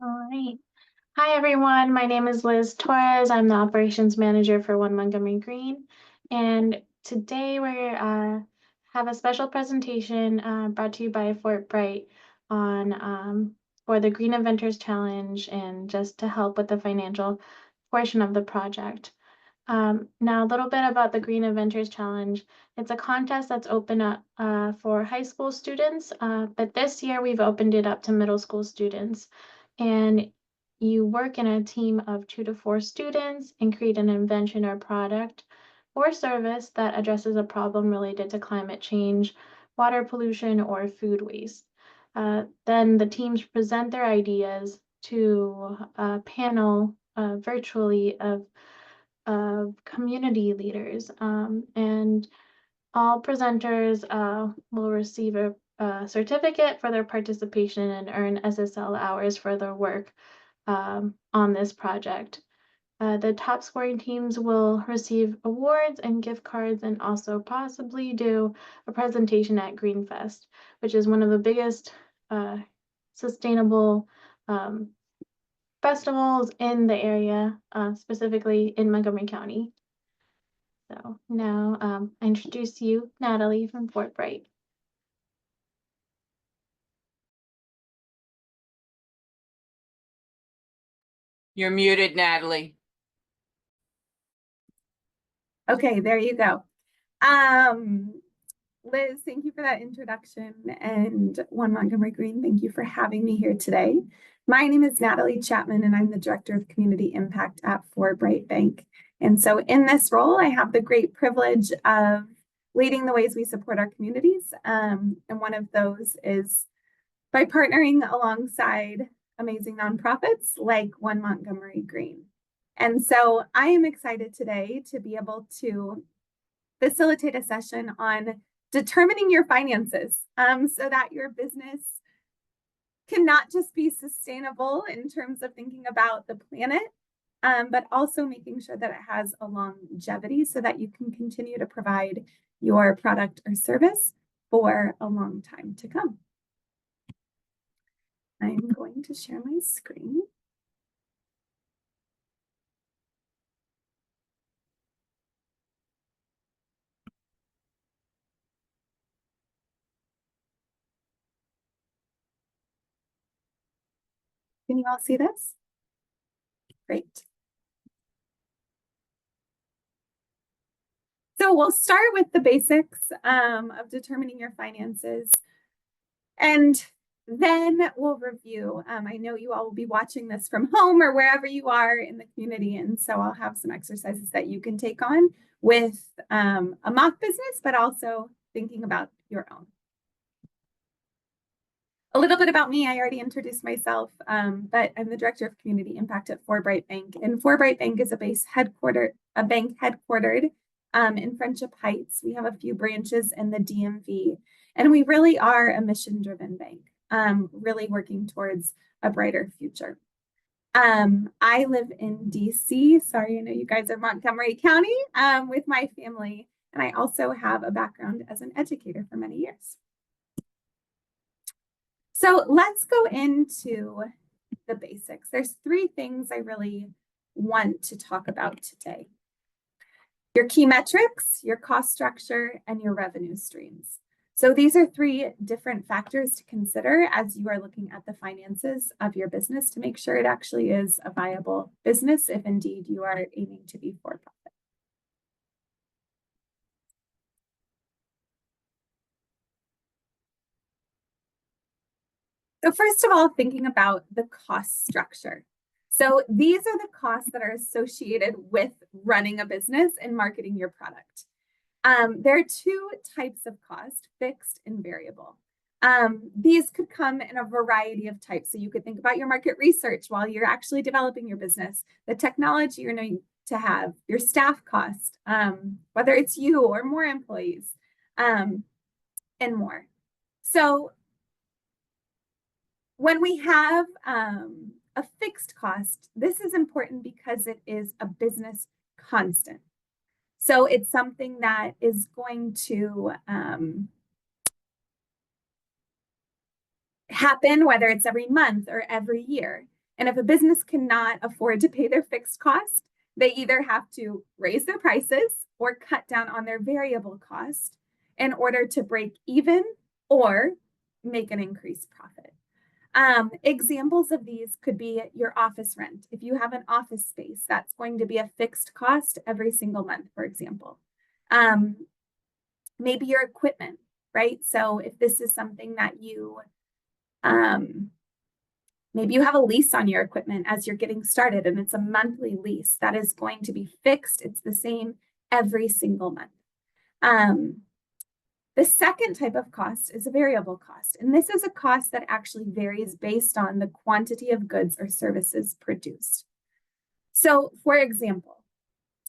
All right. Hi, everyone. My name is Liz Torres. I'm the operations manager for One Montgomery Green. And today we have a special presentation brought to you by Forbright on for the Green Inventors Challenge and just to help with the financial portion of the project. Now, a little bit about the Green Inventors Challenge. It's a contest that's open up for high school students, but this year we've opened it up to middle school students. And you work in a team of 2 to 4 students and create an invention or product or service that addresses a problem related to climate change, water pollution, or food waste. Then the teams present their ideas to a panel virtually of community leaders, and all presenters will receive a certificate for their participation and earn SSL hours for their work on this project. The top scoring teams will receive awards and gift cards and also possibly do a presentation at Greenfest, which is one of the biggest sustainable festivals in the area, specifically in Montgomery County. So now I introduce you, Natalie from Forbright. You're muted, Natalie. Okay, there you go. Liz, thank you for that introduction, and One Montgomery Green, thank you for having me here today. My name is Natalie Chapman, and I'm the Director of Community Impact at Forbright Bank. And so in this role, I have the great privilege of leading the ways we support our communities. And one of those is by partnering alongside amazing nonprofits like One Montgomery Green. And so I am excited today to be able to facilitate a session on determining your finances so that your business can not just be sustainable in terms of thinking about the planet, but also making sure that it has a longevity so that you can continue to provide your product or service for a long time to come. I'm going to share my screen. Can you all see this? Great. So we'll start with the basics of determining your finances, and then we'll review. I know you all will be watching this from home or wherever you are in the community, and so I'll have some exercises that you can take on with a mock business, but also thinking about your own. A little bit about me, I already introduced myself, but I'm the Director of Community Impact at Forbright Bank. And Forbright Bank is a bank headquartered in Friendship Heights. We have a few branches in the DMV, and we really are a mission-driven bank, really working towards a brighter future. I live in DC. Sorry, I know you guys are Montgomery County with my family, and I also have a background as an educator for many years. So let's go into the basics. There's 3 things I really want to talk about today: your key metrics, your cost structure, and your revenue streams. So these are 3 different factors to consider as you are looking at the finances of your business to make sure it actually is a viable business if indeed you are aiming to be for profit. So first of all, thinking about the cost structure. So these are the costs that are associated with running a business and marketing your product. There are 2 types of cost: fixed and variable. These could come in a variety of types. So you could think about your market research while you're actually developing your business, the technology you're going to have, your staff cost, whether it's you or more employees, and more. So when we have a fixed cost, this is important because it is a business constant. So it's something that is going to happen, whether it's every month or every year. And if a business cannot afford to pay their fixed cost, they either have to raise their prices or cut down on their variable cost in order to break even or make an increased profit. Examples of these could be your office rent. If you have an office space, that's going to be a fixed cost every single month, for example. Maybe your equipment, right? So if this is something that you, maybe you have a lease on your equipment as you're getting started and it's a monthly lease that is going to be fixed. It's the same every single month. The second type of cost is a variable cost, and this is a cost that actually varies based on the quantity of goods or services produced. So, for example,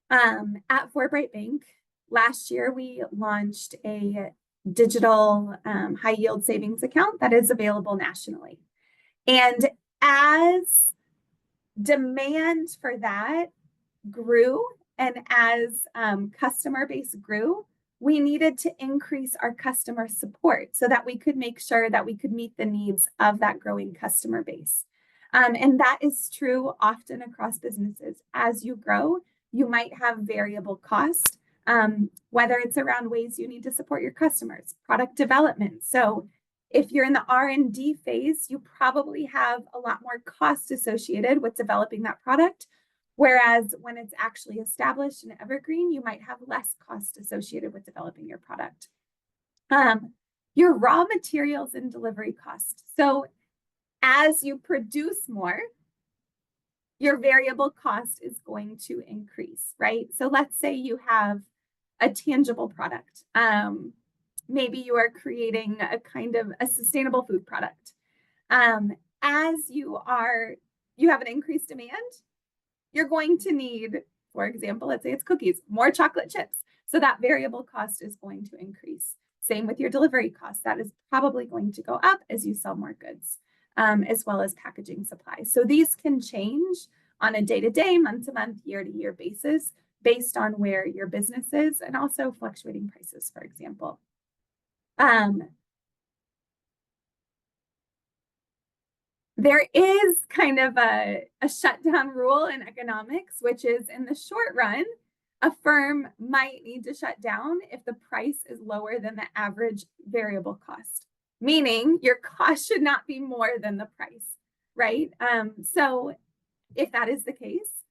at Forbright Bank, last year we launched a digital high yield savings account that is available nationally. And as demand for that grew and as customer base grew, we needed to increase our customer support so that we could make sure that we could meet the needs of that growing customer base. And that is true often across businesses. As you grow, you might have variable cost, whether it's around ways you need to support your customers, product development. So if you're in the R&D phase, you probably have a lot more cost associated with developing that product. Whereas when it's actually established and evergreen, you might have less cost associated with developing your product. Your raw materials and delivery cost. So as you produce more, your variable cost is going to increase, right? So let's say you have a tangible product. Maybe you are creating a kind of a sustainable food product. As you have an increased demand, you're going to need, for example, let's say it's cookies, more chocolate chips. So that variable cost is going to increase. Same with your delivery cost. That is probably going to go up as you sell more goods, as well as packaging supplies. So these can change on a day-to-day, month-to-month, year-to-year basis based on where your business is and also fluctuating prices, for example. There is kind of a shutdown rule in economics, which is in the short run, a firm might need to shut down if the price is lower than the average variable cost, meaning your cost should not be more than the price, right? So if that is the case,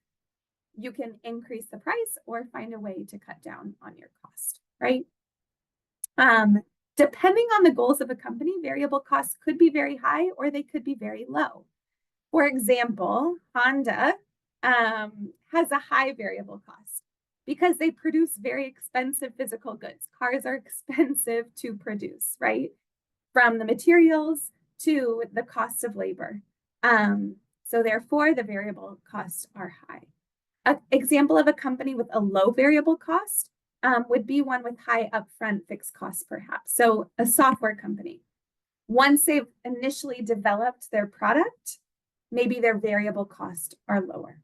you can increase the price or find a way to cut down on your cost, right? Depending on the goals of a company, variable costs could be very high or they could be very low. For example, Honda has a high variable cost because they produce very expensive physical goods. Cars are expensive to produce, right? From the materials to the cost of labor. So therefore, the variable costs are high. An example of a company with a low variable cost would be one with high upfront fixed costs, perhaps. So a software company, once they've initially developed their product, maybe their variable costs are lower,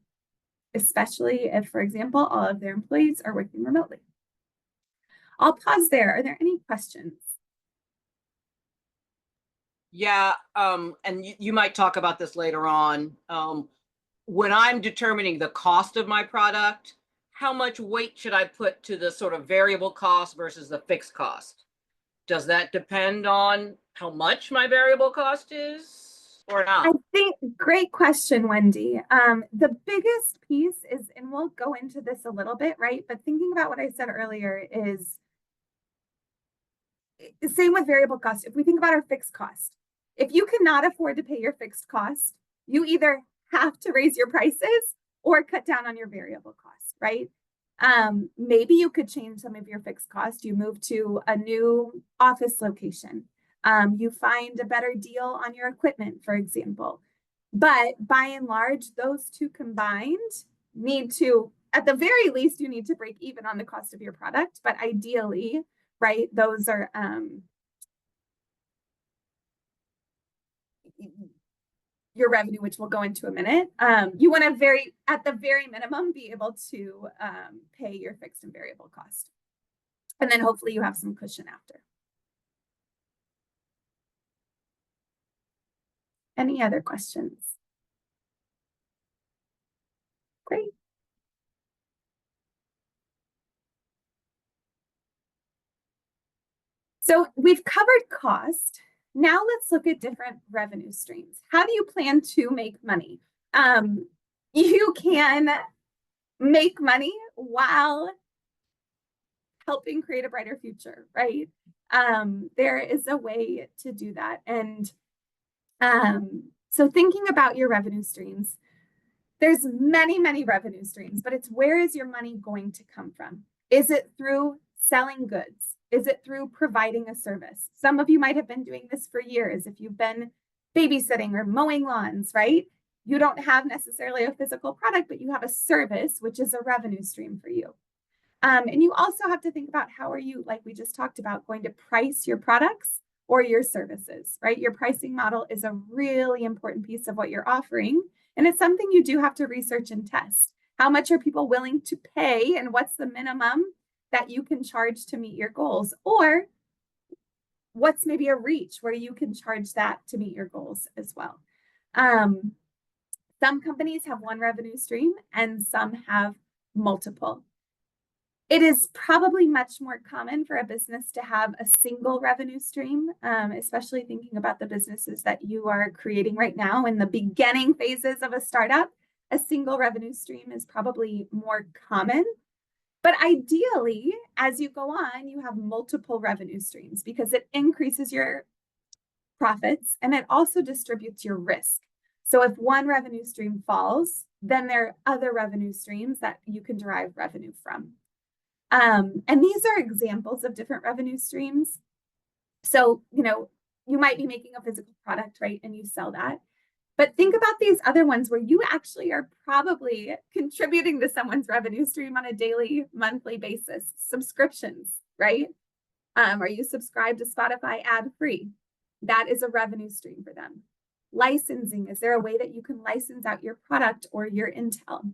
especially if, for example, all of their employees are working remotely. I'll pause there. Are there any questions? Yeah, and you might talk about this later on. When I'm determining the cost of my product, how much weight should I put to the sort of variable cost versus the fixed cost? Does that depend on how much my variable cost is or not? I think, great question, Wendy. The biggest piece is, and we'll go into this a little bit, right? But thinking about what I said earlier is the same with variable cost. If we think about our fixed cost, if you cannot afford to pay your fixed cost, you either have to raise your prices or cut down on your variable costs, right? Maybe you could change some of your fixed costs. You move to a new office location. You find a better deal on your equipment, for example. But by and large, those two combined need to, at the very least, you need to break even on the cost of your product. But ideally, right, those are your revenue, which we'll go into a minute. You want to at the very minimum, be able to pay your fixed and variable cost. And then hopefully you have some cushion after. Any other questions? Great. So we've covered cost. Now let's look at different revenue streams. How do you plan to make money? You can make money while helping create a brighter future, right? There is a way to do that. And so thinking about your revenue streams, there's many revenue streams, but it's where is your money going to come from? Is it through selling goods? Is it through providing a service? Some of you might have been doing this for years. If you've been babysitting or mowing lawns, right? You don't have necessarily a physical product, but you have a service, which is a revenue stream for you. And you also have to think about how are you, like we just talked about, going to price your products or your services, right? Your pricing model is a really important piece of what you're offering. And it's something you do have to research and test. How much are people willing to pay and what's the minimum that you can charge to meet your goals? Or what's maybe a reach where you can charge that to meet your goals as well? Some companies have one revenue stream and some have multiple. It is probably much more common for a business to have a single revenue stream, especially thinking about the businesses that you are creating right now in the beginning phases of a startup. A single revenue stream is probably more common. But ideally, as you go on, you have multiple revenue streams because it increases your profits and it also distributes your risk. So if one revenue stream falls, then there are other revenue streams that you can derive revenue from. And these are examples of different revenue streams. So, you might be making a physical product, right? And you sell that. But think about these other ones where you actually are probably contributing to someone's revenue stream on a daily, monthly basis. Subscriptions, right? Are you subscribed to Spotify ad-free? That is a revenue stream for them. Licensing, is there a way that you can license out your product or your intel?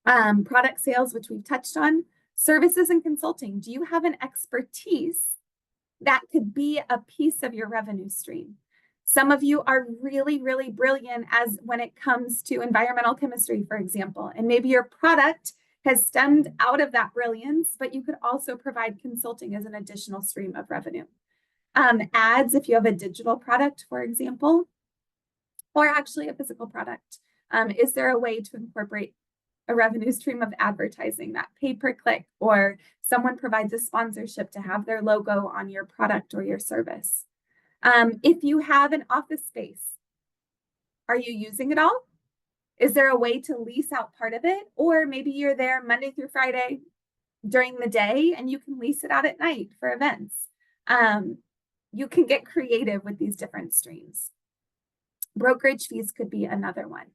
Product sales, which we've touched on. Services and consulting. Do you have an expertise that could be a piece of your revenue stream? Some of you are really brilliant as when it comes to environmental chemistry, for example, and maybe your product has stemmed out of that brilliance, but you could also provide consulting as an additional stream of revenue. Ads, if you have a digital product, for example, or actually a physical product. Is there a way to incorporate a revenue stream of advertising, that pay-per-click, or someone provides a sponsorship to have their logo on your product or your service? If you have an office space, are you using it all? Is there a way to lease out part of it? Or maybe you're there Monday through Friday during the day and you can lease it out at night for events. You can get creative with these different streams. Brokerage fees could be another one.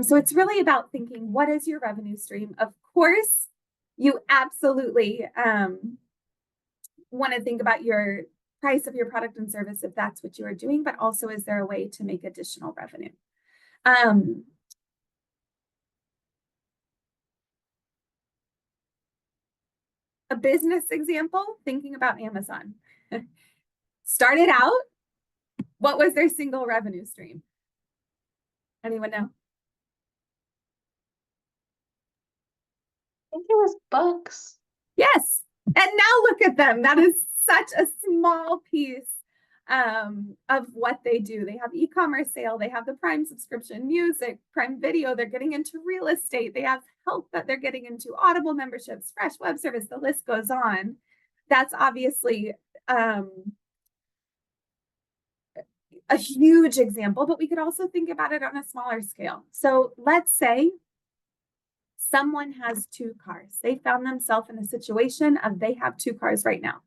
So it's really about thinking, what is your revenue stream? Of course, you absolutely want to think about your price of your product and service if that's what you are doing, but also is there a way to make additional revenue? A business example, thinking about Amazon. Started out, what was their single revenue stream? Anyone know? I think it was books. Yes. And now look at them. That is such a small piece of what they do. They have e-commerce sale. They have the Prime subscription, music, Prime Video. They're getting into real estate. They have health that they're getting into, Audible memberships, Fresh Web Service. The list goes on. That's obviously a huge example, but we could also think about it on a smaller scale. So let's say someone has 2 cars. They found themselves in a situation of they have 2 cars right now.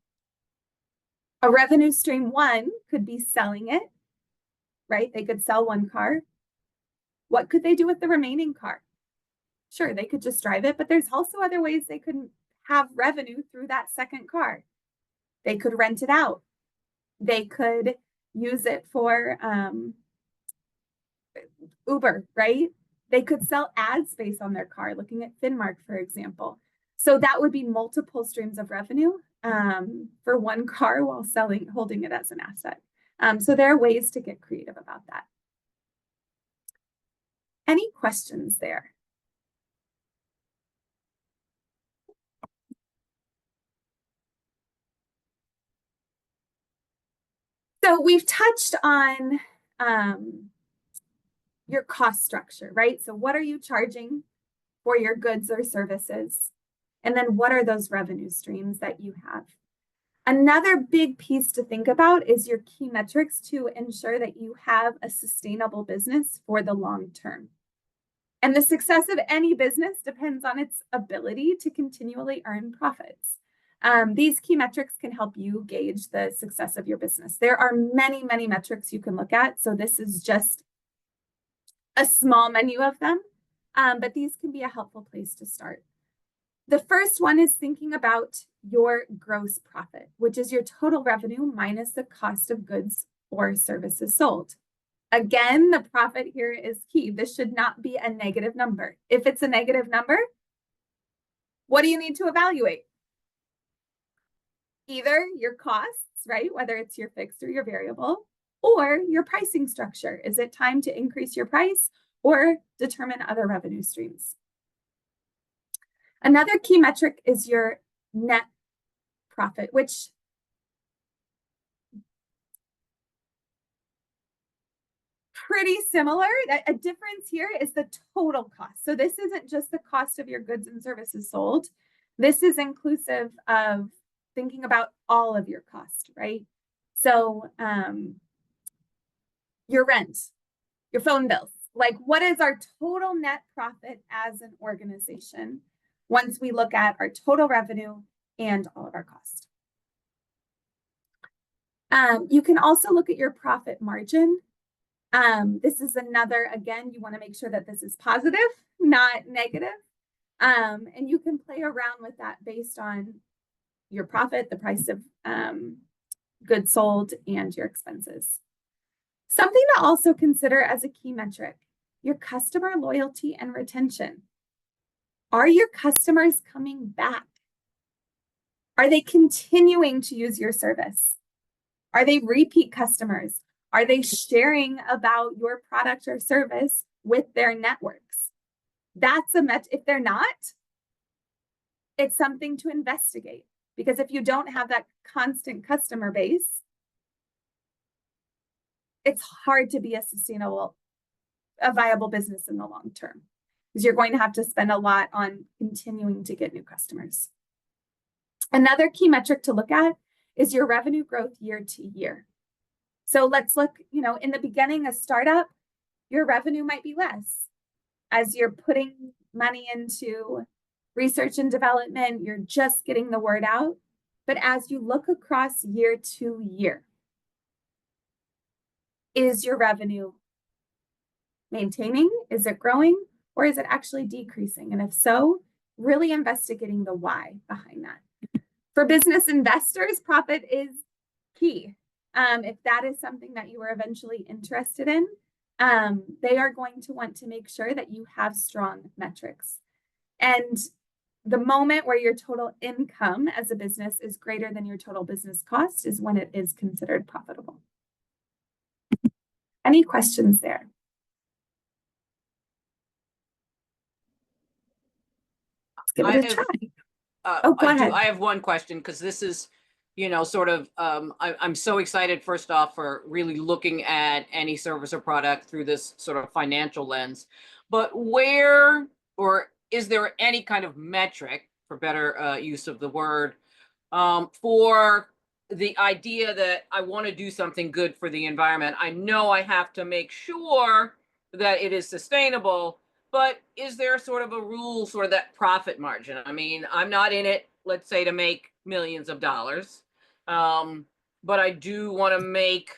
A revenue stream 1 could be selling it, right? They could sell 1 car. What could they do with the remaining car? Sure, they could just drive it, but there's also other ways they could have revenue through that second car. They could rent it out. They could use it for Uber, right? They could sell ad space on their car, looking at Finmark, for example. So that would be multiple streams of revenue for 1 car while holding it as an asset. So there are ways to get creative about that. Any questions there? So we've touched on your cost structure, right? So what are you charging for your goods or services? And then what are those revenue streams that you have? Another big piece to think about is your key metrics to ensure that you have a sustainable business for the long term. And the success of any business depends on its ability to continually earn profits. These key metrics can help you gauge the success of your business. There are many, many metrics you can look at. So this is just a small menu of them, but these can be a helpful place to start. The first one is thinking about your gross profit, which is your total revenue minus the cost of goods or services sold. Again, the profit here is key. This should not be a negative number. If it's a negative number, what do you need to evaluate? Either your costs, right? Whether it's your fixed or your variable, or your pricing structure. Is it time to increase your price or determine other revenue streams? Another key metric is your net profit, which pretty similar. A difference here is the total cost. So this isn't just the cost of your goods and services sold. This is inclusive of thinking about all of your cost, right? So your rent, your phone bills, like what is our total net profit as an organization once we look at our total revenue and all of our cost. You can also look at your profit margin. This is another, again, you want to make sure that this is positive, not negative. And you can play around with that based on your profit, the price of goods sold, and your expenses. Something to also consider as a key metric, your customer loyalty and retention. Are your customers coming back? Are they continuing to use your service? Are they repeat customers? Are they sharing about your product or service with their networks? That's a if they're not, it's something to investigate, because if you don't have that constant customer base, it's hard to be a viable business in the long term, because you're going to have to spend a lot on continuing to get new customers. Another key metric to look at is your revenue growth year to year. So let's look, in the beginning, a startup, your revenue might be less. As you're putting money into research and development, you're just getting the word out. But as you look across year to year, is your revenue maintaining? Is it growing? Or is it actually decreasing? And if so, really investigating the why behind that. For business investors, profit is key. If that is something that you are eventually interested in, they are going to want to make sure that you have strong metrics. And the moment where your total income as a business is greater than your total business cost is when it is considered profitable. Any questions there? Let's give it a try. Go ahead. I have one question, because this is, sort of, I'm so excited, first off, for really looking at any service or product through this sort of financial lens. But where, or is there any kind of metric, for better use of the word, for the idea that I want to do something good for the environment? I know I have to make sure that it is sustainable, but is there sort of a rule, sort of that profit margin? I mean, I'm not in it, let's say, to make millions of dollars, but I do want to make,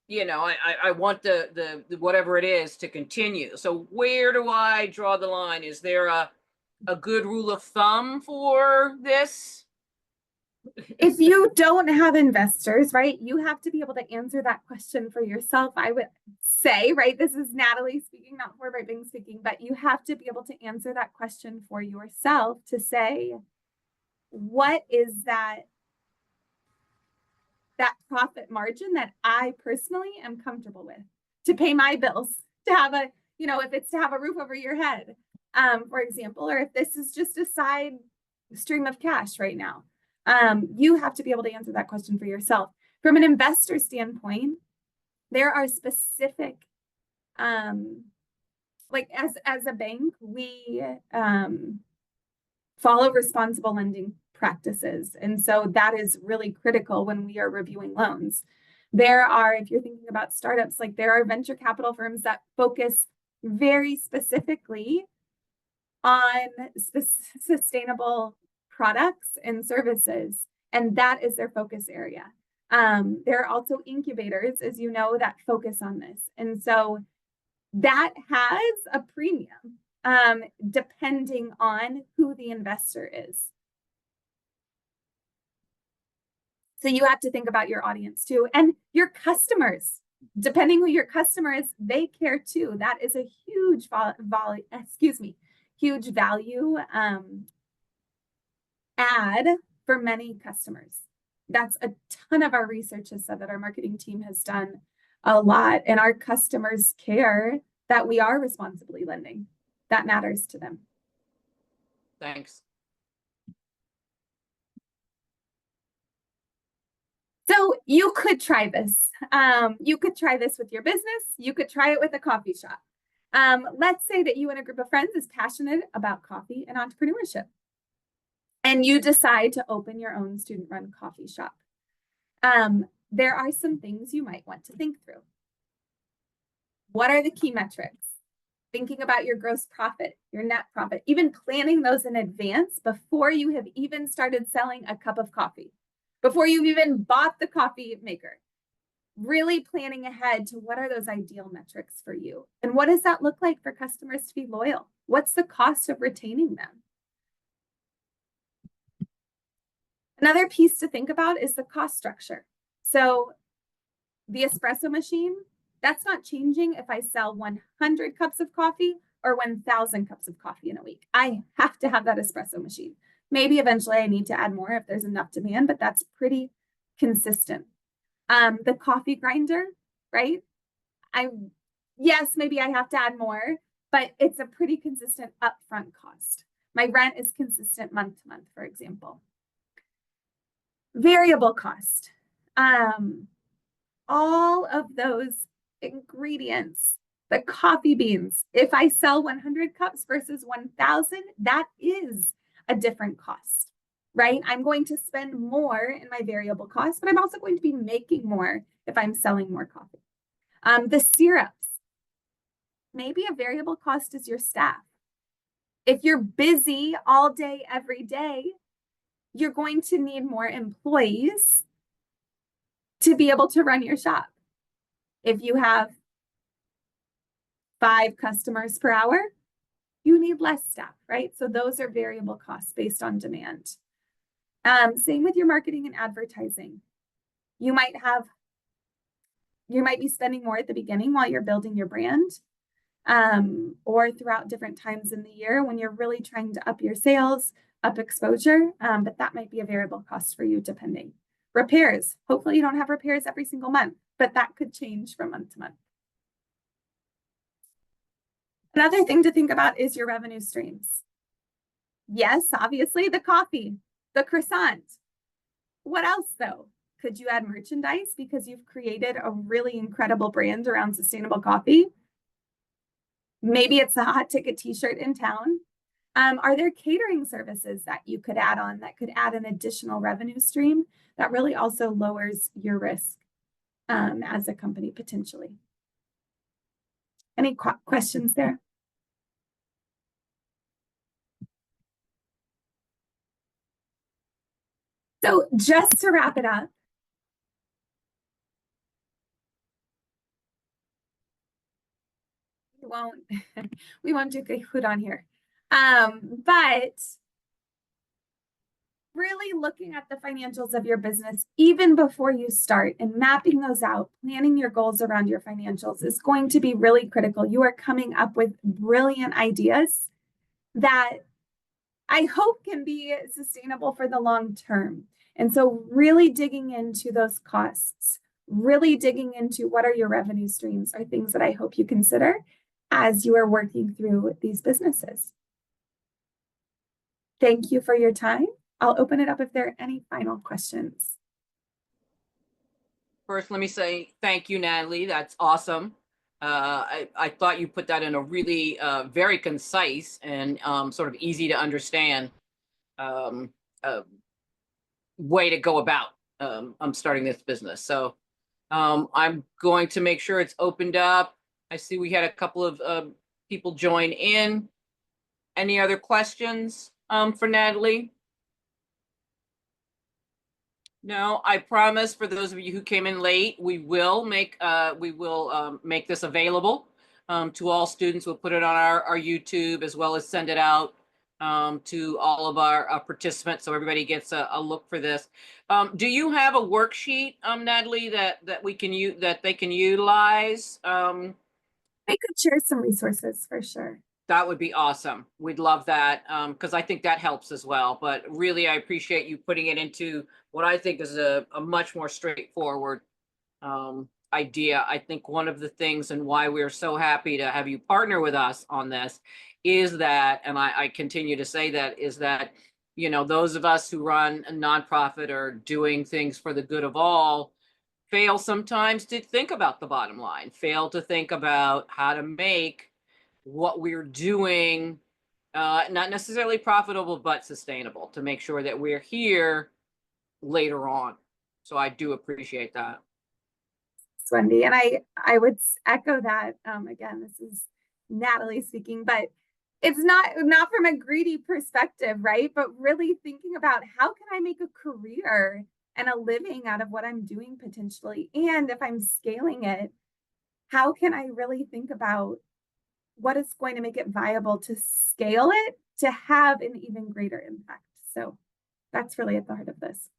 I want the whatever it is to continue. So where do I draw the line? Is there a good rule of thumb for this? If you don't have investors, right, you have to be able to answer that question for yourself. I would say, right, this is Natalie speaking, not Forbright Bank speaking, but you have to be able to answer that question for yourself to say, what is that profit margin that I personally am comfortable with to pay my bills, to have a, if it's to have a roof over your head, for example, or if this is just a side stream of cash right now. You have to be able to answer that question for yourself. From an investor standpoint, there are specific, like as a bank, we follow responsible lending practices. And so that is really critical when we are reviewing loans. There are, if you're thinking about startups, like there are venture capital firms that focus very specifically on sustainable products and services, and that is their focus area. There are also incubators, as you know, that focus on this. And so that has a premium, depending on who the investor is. So you have to think about your audience too, and your customers. Depending who your customer is, they care too. That is a huge huge value add for many customers. That's a ton of our research has said that our marketing team has done a lot, and our customers care that we are responsibly lending. That matters to them. Thanks. So you could try this. You could try this with your business. You could try it with a coffee shop. Let's say that you and a group of friends is passionate about coffee and entrepreneurship, and you decide to open your own student-run coffee shop. There are some things you might want to think through. What are the key metrics? Thinking about your gross profit, your net profit, even planning those in advance before you have even started selling a cup of coffee, before you've even bought the coffee maker. Really planning ahead to what are those ideal metrics for you? And what does that look like for customers to be loyal? What's the cost of retaining them? Another piece to think about is the cost structure. So the espresso machine, that's not changing if I sell 100 cups of coffee or 1,000 cups of coffee in a week. I have to have that espresso machine. Maybe eventually I need to add more if there's enough demand, but that's pretty consistent. The coffee grinder, right? Yes, maybe I have to add more, but it's a pretty consistent upfront cost. My rent is consistent month to month, for example. Variable cost. All of those ingredients, the coffee beans, if I sell 100 cups versus 1,000, that is a different cost, right? I'm going to spend more in my variable cost, but I'm also going to be making more if I'm selling more coffee. The syrups, maybe a variable cost is your staff. If you're busy all day, every day, you're going to need more employees to be able to run your shop. If you have 5 customers per hour, you need less staff, right? So those are variable costs based on demand. Same with your marketing and advertising. You might be spending more at the beginning while you're building your brand, or throughout different times in the year when you're really trying to up your sales, up exposure, but that might be a variable cost for you depending. Repairs, hopefully you don't have repairs every single month, but that could change from month to month. Another thing to think about is your revenue streams. Yes, obviously the coffee, the croissant. What else though? Could you add merchandise because you've created a really incredible brand around sustainable coffee? Maybe it's a hot ticket t-shirt in town. Are there catering services that you could add on that could add an additional revenue stream that really also lowers your risk as a company potentially? Any questions there? So just to wrap it up, we won't do Kahoot on here, but really looking at the financials of your business even before you start and mapping those out, planning your goals around your financials is going to be really critical. You are coming up with brilliant ideas that I hope can be sustainable for the long term. And so really digging into those costs, really digging into what are your revenue streams are things that I hope you consider as you are working through these businesses. Thank you for your time. I'll open it up if there are any final questions. First, let me say thank you, Natalie. That's awesome. I thought you put that in a really very concise and sort of easy to understand um, uh, way to go about I'm starting this business. So I'm going to make sure it's opened up. I see we had a couple of people join in. Any other questions for Natalie? No, I promise for those of you who came in late, we will make this available to all students. We'll put it on our YouTube as well as send it out to all of our participants so everybody gets a look for this. Do you have a worksheet, Natalie, that we can use, that they can utilize? I could share some resources for sure. That would be awesome. We'd love that because I think that helps as well. But really, I appreciate you putting it into what I think is a much more straightforward idea. I think one of the things and why we're so happy to have you partner with us on this is that, and I continue to say that, is that, you know, those of us who run a nonprofit or doing things for the good of all fail sometimes to think about the bottom line, fail to think about how to make what we're doing not necessarily profitable but sustainable, to make sure that we're here later on. So I do appreciate that, Wendy, and I would echo that. Again, this is Natalie speaking, but it's not from a greedy perspective, right? But really thinking about how can I make a career and a living out of what I'm doing potentially, and if I'm scaling it, how can I really think about what is going to make it viable to scale it to have an even greater impact? So that's really at the heart of this.